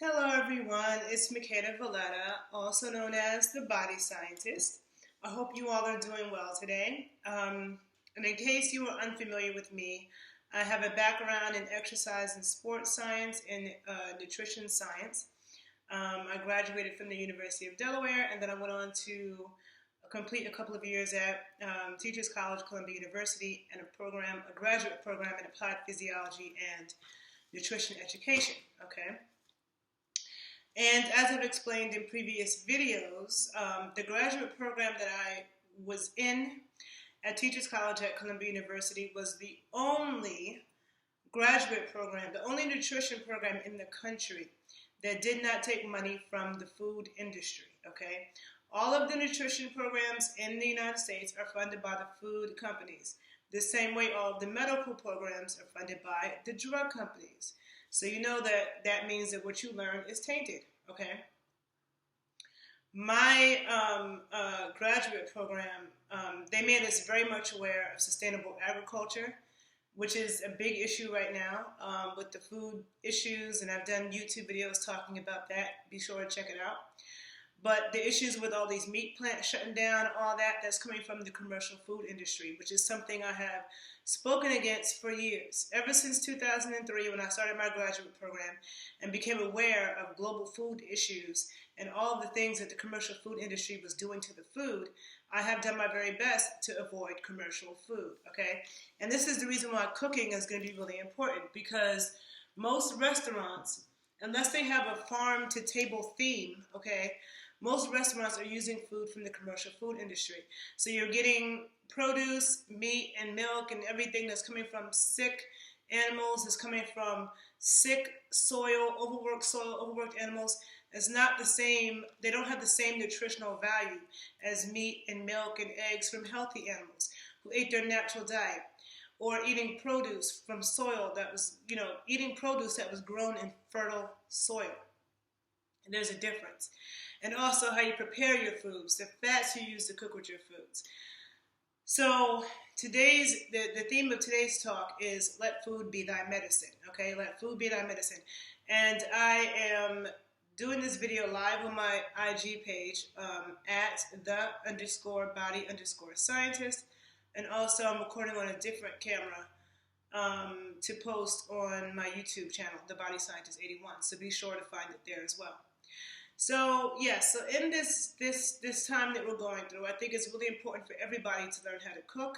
Hello everyone, it's Makeda Valletta, also known as the Body Scientist. I hope you all are doing well today. And in case you are unfamiliar with me, I have a background in exercise and sports science and nutrition science. I graduated from the University of Delaware, and then I went on to complete a couple of years at Teachers College, Columbia University, and a graduate program in applied physiology and nutrition education. Okay. And as I've explained in previous videos, the graduate program that I was in at Teachers College at Columbia University was the only graduate program, the only nutrition program in the country that did not take money from the food industry, okay? All of the nutrition programs in the United States are funded by the food companies. The same way all of the medical programs are funded by the drug companies. So you know that means that what you learn is tainted, okay? My graduate program, they made us very much aware of sustainable agriculture, which is a big issue right now with the food issues, and I've done YouTube videos talking about that. Be sure to check it out. But the issues with all these meat plants shutting down, all that's coming from the commercial food industry, which is something I have spoken against for years. Ever since 2003, when I started my graduate program and became aware of global food issues and all of the things that the commercial food industry was doing to the food, I have done my very best to avoid commercial food, okay? And this is the reason why cooking is going to be really important, because most restaurants, unless they have a farm-to-table theme, okay, most restaurants are using food from the commercial food industry. So you're getting produce, meat, and milk, and everything that's coming from sick animals, is coming from sick overworked animals. It's not the same, they don't have the same nutritional value as meat and milk and eggs from healthy animals who ate their natural diet. Or eating produce from soil that was, eating produce that was grown in fertile soil. And there's a difference. And also how you prepare your foods, the fats you use to cook with your foods. So the theme of today's talk is let food be thy medicine, okay? Let food be thy medicine. And I am doing this video live on my IG page at the_body_scientist. And also I'm recording on a different camera to post on my YouTube channel, The Body Scientist 81. So be sure to find it there as well. So yes, so in this time that we're going through, I think it's really important for everybody to learn how to cook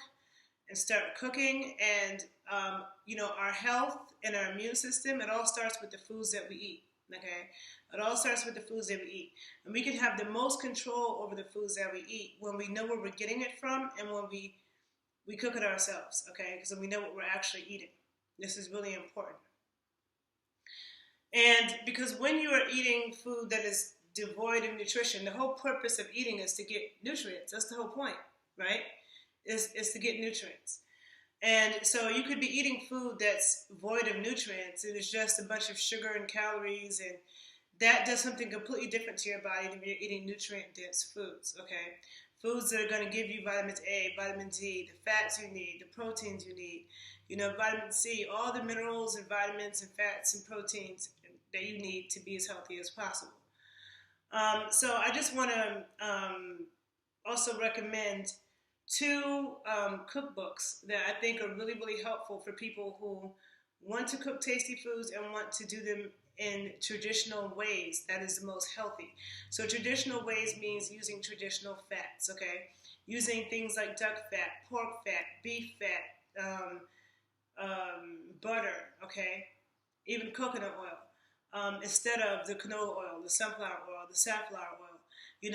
and start cooking. And our health and our immune system, it all starts with the foods that we eat. Okay, it all starts with the foods that we eat, and we can have the most control over the foods that we eat when we know where we're getting it from and when we cook it ourselves. Okay, because we know what we're actually eating. This is really important. And because when you are eating food that is devoid of nutrition, the whole purpose of eating is to get nutrients. That's the whole point, right? Is to get nutrients. And so you could be eating food that's void of nutrients, and it's just a bunch of sugar and calories, and that does something completely different to your body than you're eating nutrient-dense foods, okay? Foods that are going to give you vitamins A, vitamin D, the fats you need, the proteins you need, vitamin C, all the minerals and vitamins and fats and proteins that you need to be as healthy as possible. So I just want to also recommend two cookbooks that I think are really, really helpful for people who want to cook tasty foods and want to do them in traditional ways that is the most healthy. So traditional ways means using traditional fats, okay? Using things like duck fat, pork fat, beef fat, butter, okay? Even coconut oil, instead of the canola oil, the sunflower oil, the safflower oil.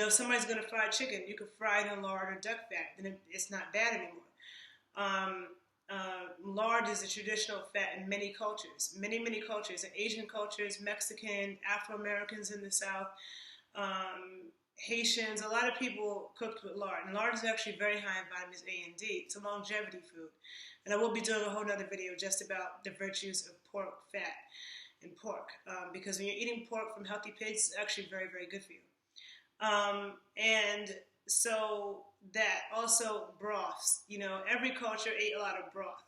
Somebody's going to fry chicken. You can fry it in lard or duck fat, and it's not bad anymore. Lard is a traditional fat in many cultures, many cultures, in Asian cultures, Mexican, Afro-Americans in the South, Haitians. A lot of people cooked with lard, and lard is actually very high in vitamins A and D. It's a longevity food. And I will be doing a whole other video just about the virtues of pork fat and pork, because when you're eating pork from healthy pigs, it's actually very, very good for you. And so that also broths, every culture ate a lot of broth,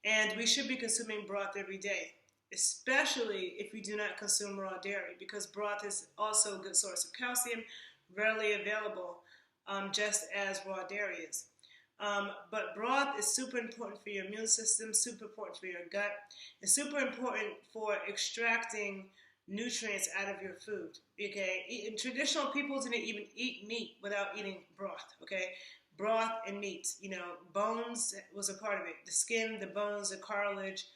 and we should be consuming broth every day. especially if you do not consume raw dairy, because broth is also a good source of calcium, readily available, just as raw dairy is. But broth is super important for your immune system, super important for your gut. It's super important for extracting nutrients out of your food. Okay, traditional people didn't even eat meat without eating broth. Okay, broth and meat. Bones was a part of it. The skin, the bones, the cartilage,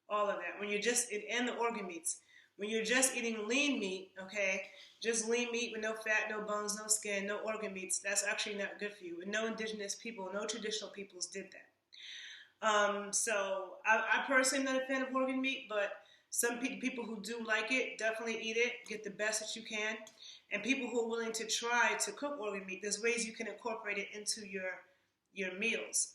all of that. When you're just and the organ meats. When you're just eating lean meat, okay, just lean meat with no fat, no bones, no skin, no organ meats, that's actually not good for you. And no indigenous people, no traditional peoples did that. So I personally am not a fan of organ meat, but some people who do like it definitely eat it, get the best that you can. And people who are willing to try to cook organ meat, there's ways you can incorporate it into your meals.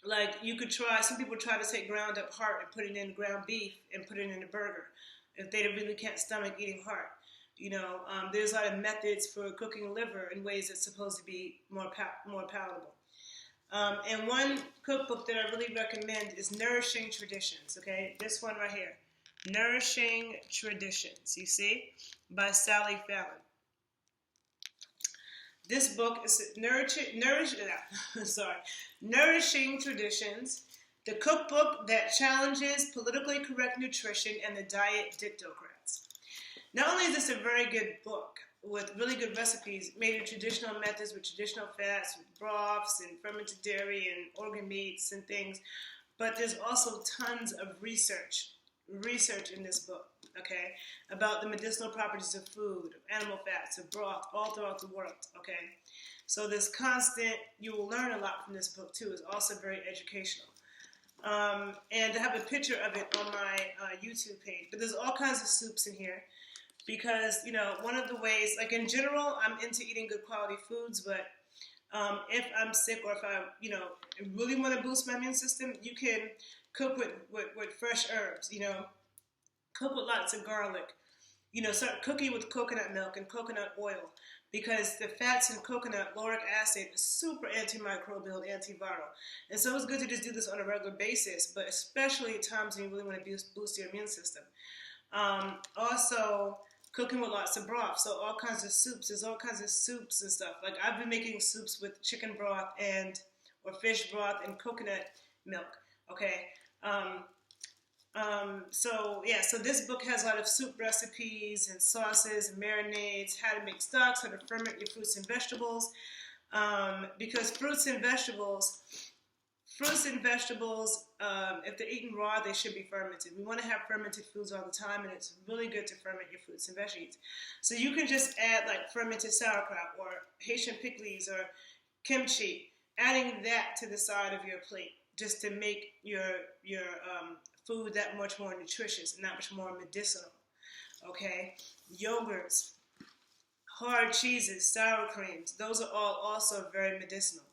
Like you could try, some people try to take ground up heart and put it in ground beef and put it in a burger if they really can't stomach eating heart. There's a lot of methods for cooking liver in ways that's supposed to be more palatable. And one cookbook that I really recommend is Nourishing Traditions. Okay, this one right here, Nourishing Traditions. You see, by Sally Fallon. This book is Nourishing Traditions, the cookbook that challenges politically correct nutrition and the diet dictocrats. Not only is this a very good book with really good recipes made in traditional methods with traditional fats, with broths and fermented dairy and organ meats and things, but there's also tons of research in this book, okay, about the medicinal properties of food, of animal fats, of broth, all throughout the world, okay. So this constant, you will learn a lot from this book too, is also very educational. And I have a picture of it on my YouTube page, but there's all kinds of soups in here because, one of the ways, like in general, I'm into eating good quality foods, but if I'm sick or if I, really want to boost my immune system, you can cook with fresh herbs, cook with lots of garlic, start cooking with coconut milk and coconut oil because the fats in coconut, lauric acid, is super antimicrobial, antiviral. And so it's good to just do this on a regular basis, but especially at times when you really want to boost your immune system. Also, cooking with lots of broth, so all kinds of soups. There's all kinds of soups and stuff. Like I've been making soups with chicken broth or fish broth and coconut milk, okay? So this book has a lot of soup recipes and sauces and marinades, how to make stocks, how to ferment your fruits and vegetables. Because fruits and vegetables, if they're eaten raw, they should be fermented. We want to have fermented foods all the time, and it's really good to ferment your fruits and veggies. So you can just add like fermented sauerkraut or Haitian pickles or kimchi, adding that to the side of your plate just to make your food that much more nutritious and that much more medicinal. Okay, yogurts, hard cheeses, sour creams, those are all also very medicinal.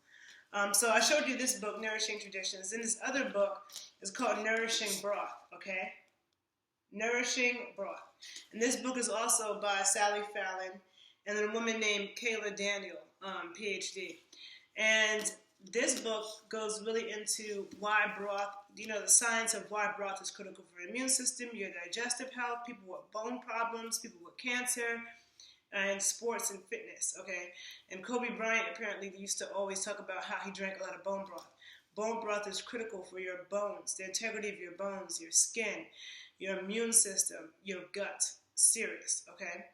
So I showed you this book, Nourishing Traditions. And this other book is called Nourishing Broth, okay? Nourishing Broth. And this book is also by Sally Fallon and then a woman named Kayla Daniel, PhD. And this book goes really into why broth, the science of why broth is critical for your immune system, your digestive health, people with bone problems, people with cancer, and sports and fitness, okay? And Kobe Bryant apparently used to always talk about how he drank a lot of bone broth. Bone broth is critical for your bones, the integrity of your bones, your skin, your immune system, your gut. Serious, okay?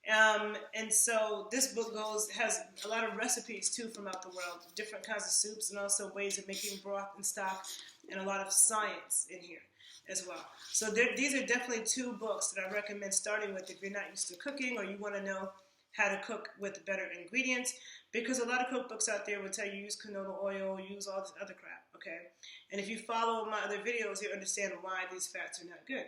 And so this book has a lot of recipes too from out the world, different kinds of soups and also ways of making broth and stock, and a lot of science in here as well. So these are definitely two books that I recommend starting with if you're not used to cooking or you want to know how to cook with better ingredients, because a lot of cookbooks out there will tell you use canola oil, use all this other crap, okay? And if you follow my other videos, you'll understand why these fats are not good.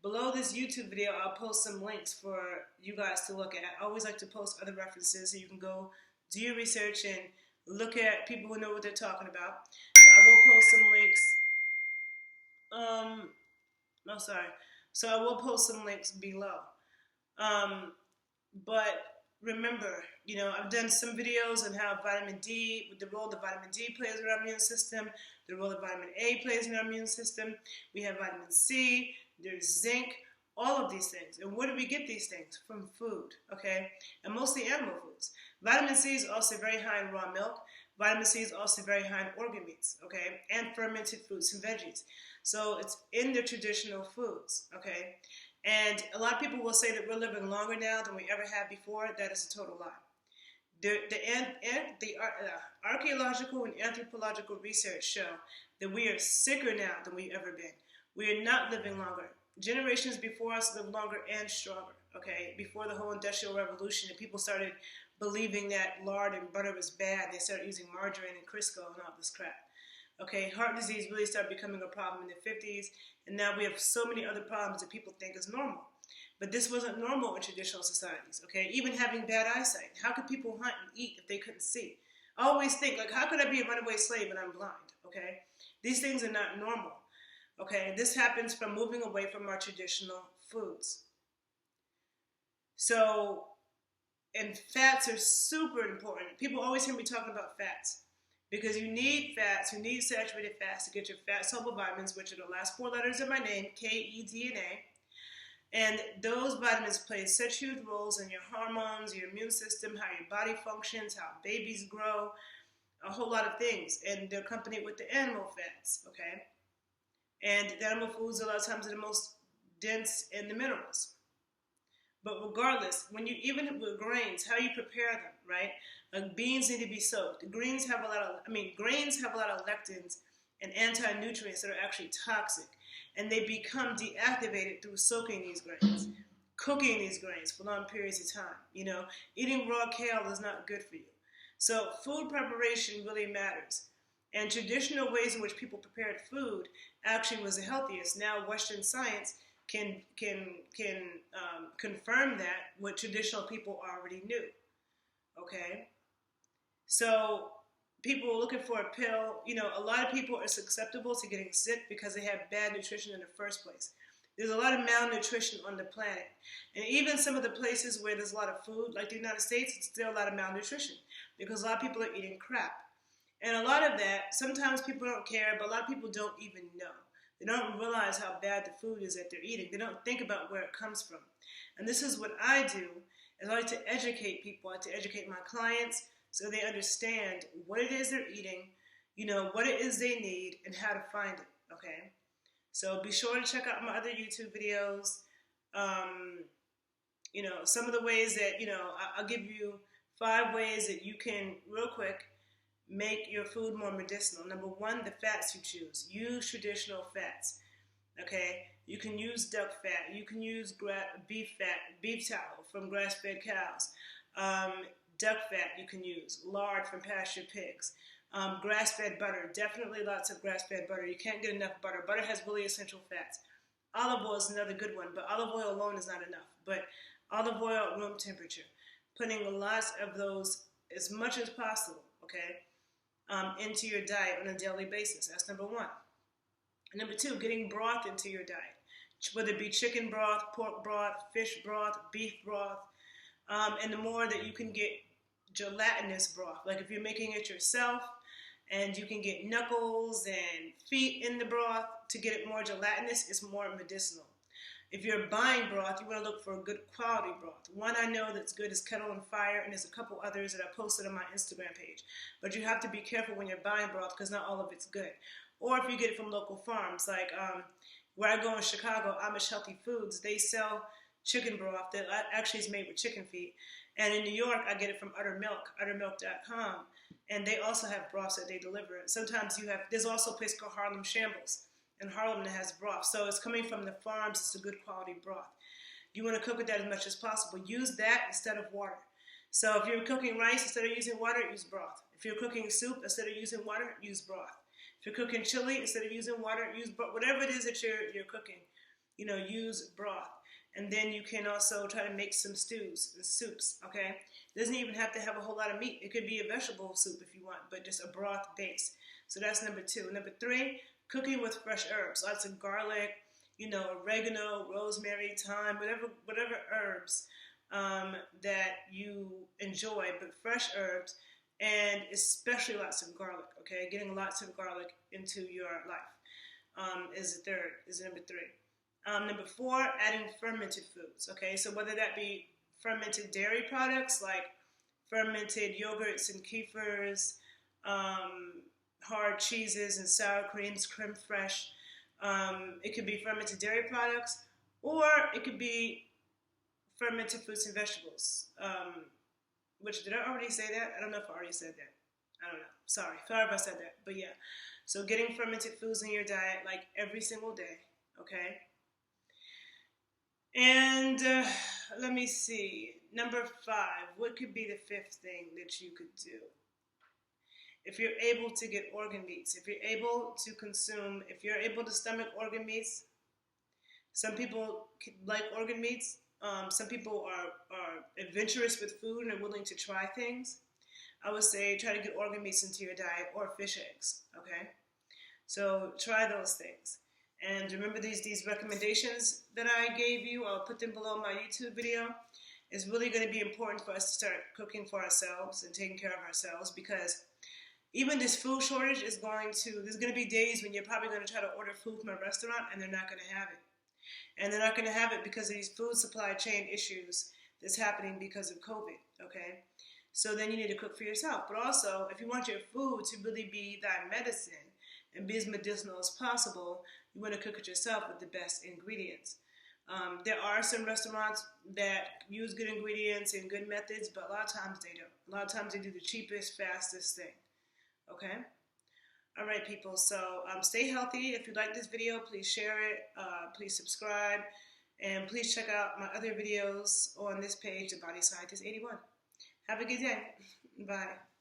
Below this YouTube video, I'll post some links for you guys to look at. I always like to post other references so you can go do your research and look at people who know what they're talking about. So I will post some links. So I will post some links below. But remember, I've done some videos on how vitamin D, the role that vitamin D plays in our immune system, the role that vitamin A plays in our immune system. We have vitamin C, there's zinc, all of these things. And where do we get these things? From food, okay? And mostly animal foods. Vitamin C is also very high in raw milk. Vitamin C is also very high in organ meats, okay? And fermented fruits and veggies. So it's in the traditional foods, okay? And a lot of people will say that we're living longer now than we ever have before. That is a total lie. The archaeological and anthropological research show that we are sicker now than we've ever been. We are not living longer. Generations before us lived longer and stronger, okay? Before the whole Industrial Revolution, and people started believing that lard and butter was bad, they started using margarine and Crisco and all this crap. Okay, heart disease really started becoming a problem in the 50s, and now we have so many other problems that people think is normal. But this wasn't normal in traditional societies, okay? Even having bad eyesight. How could people hunt and eat if they couldn't see? I always think, like, how could I be a runaway slave when I'm blind, okay? These things are not normal, okay? This happens from moving away from our traditional foods. So, and fats are super important. People always hear me talking about fats. Because you need fats, you need saturated fats to get your fat-soluble vitamins, which are the last 4 letters of my name, K-E-D and A. And those vitamins play such huge roles in your hormones, your immune system, how your body functions, how babies grow, a whole lot of things. And they're accompanied with the animal fats, okay? And the animal foods a lot of times are the most dense in the minerals. But regardless, even with grains, how you prepare them, right? Like beans need to be soaked. Grains have a lot of lectins and anti-nutrients that are actually toxic. And they become deactivated through soaking these grains, cooking these grains for long periods of time. Eating raw kale is not good for you. So food preparation really matters. And traditional ways in which people prepared food actually was the healthiest. Now Western science can confirm that what traditional people already knew. Okay? So people are looking for a pill. A lot of people are susceptible to getting sick because they have bad nutrition in the first place. There's a lot of malnutrition on the planet. And even some of the places where there's a lot of food, like the United States, it's still a lot of malnutrition because a lot of people are eating crap. And a lot of that, sometimes people don't care, but a lot of people don't even know. They don't realize how bad the food is that they're eating. They don't think about where it comes from. And this is what I do, is I like to educate people. I like to educate my clients so they understand what it is they're eating, what it is they need, and how to find it, okay? So be sure to check out my other YouTube videos. Some of the ways that, I'll give you 5 ways that you can, real quick, make your food more medicinal. Number 1, the fats you choose. Use traditional fats, okay? You can use duck fat. You can use beef tallow from grass-fed cows. Duck fat you can use. Lard from pasture pigs. Grass-fed butter. Definitely lots of grass-fed butter. You can't get enough butter. Butter has really essential fats. Olive oil is another good one, but olive oil alone is not enough. But olive oil at room temperature. Putting lots of those, as much as possible, okay, into your diet on a daily basis. That's number 1. And number 2, getting broth into your diet. Whether it be chicken broth, pork broth, fish broth, beef broth, and the more that you can get gelatinous broth, like if you're making it yourself, and you can get knuckles and feet in the broth to get it more gelatinous, it's more medicinal. If you're buying broth, you want to look for a good quality broth. One I know that's good is Kettle on Fire, and there's a couple others that I posted on my Instagram page. But you have to be careful when you're buying broth because not all of it's good. Or if you get it from local farms, like where I go in Chicago, Amish Healthy Foods, they sell chicken broth that actually is made with chicken feet. And in New York, I get it from uttermilk.com. And they also have broths that they deliver. Sometimes there's also a place called Harlem Shambles in Harlem that has broth. So it's coming from the farms. It's a good quality broth. You want to cook with that as much as possible. Use that instead of water. So if you're cooking rice, instead of using water, use broth. If you're cooking soup, instead of using water, use broth. If you're cooking chili, instead of using water, use broth. Whatever it is that you're cooking, use broth. And then you can also try to make some stews and soups, okay? It doesn't even have to have a whole lot of meat. It could be a vegetable soup if you want, but just a broth base. So that's number 2. Number 3, cooking with fresh herbs. Lots of garlic, oregano, rosemary, thyme, whatever herbs that you enjoy, but fresh herbs, and especially lots of garlic. Okay, getting lots of garlic into your life is number three. Number four, adding fermented foods. Okay, so whether that be fermented dairy products like fermented yogurts and kefirs, hard cheeses and sour creams, creme fraiche. It could be fermented dairy products, or it could be fermented fruits and vegetables. Which, did I already say that? I don't know if I already said that. I don't know. Sorry if I said that. But yeah. So getting fermented foods in your diet like every single day. Okay. And let me see. Number five. What could be the fifth thing that you could do? If you're able to get organ meats, if you're able to stomach organ meats, some people like organ meats. Some people are adventurous with food and are willing to try things. I would say try to get organ meats into your diet or fish eggs, okay? So try those things. And remember these recommendations that I gave you, I'll put them below my YouTube video. It's really going to be important for us to start cooking for ourselves and taking care of ourselves, because even this food shortage there's going to be days when you're probably going to try to order food from a restaurant and they're not going to have it. And they're not going to have it because of these food supply chain issues that's happening because of COVID, okay? So then you need to cook for yourself. But also, if you want your food to really be thy medicine and be as medicinal as possible, you want to cook it yourself with the best ingredients. There are some restaurants that use good ingredients and good methods, but a lot of times they don't. A lot of times they do the cheapest, fastest thing, okay? All right, people, so stay healthy. If you like this video, please share it, please subscribe, and please check out my other videos on this page, The Body Scientist 81. Have a good day. Bye.